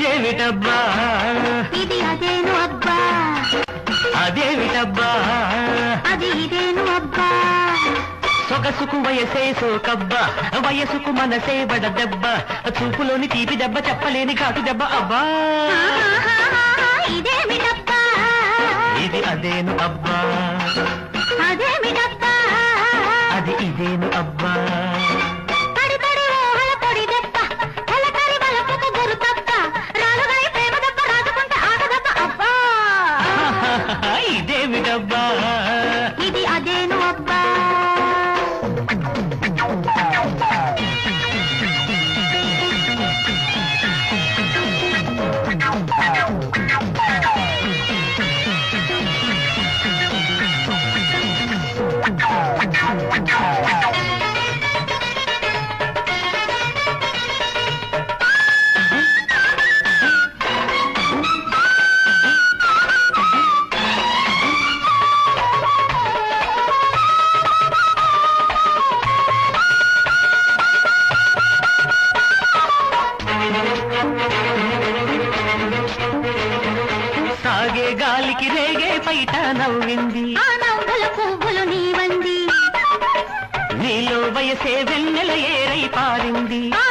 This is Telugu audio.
ఇదేమిటబ్బా ఇది అదేను అబ్బా అదేమిటబ్బా అది ఇదేను అబ్బా సొగసుకు వయసే సోకబ్బా వయసుకు మనసే బడ దెబ్బ చూపులోని తీపి దెబ్బ చెప్పలేని కాటు దెబ్బ అబ్బా ఇదేమిటబ్బా ఇది అదేను అబ్బా అదేమిటబ్బా అది ఇదేను అబ్బా పడి పడి ఊహల పొడి దెబ్బ కలకరి వలపుకు గురు తప్ప రాలుగాయి ప్రేమ దెబ్బ రాజుకుంటే ఆట దెబ్బ అబ్బా ఇదేమిటబ్బా ఇది అదేను అబ్బా సాగే గాలికి రేగే పైట నవ్వింది ఆ నవ్వుల పువ్వులు నీవంది నీలో వయసే వెన్నెల ఏరై పారింది ఆ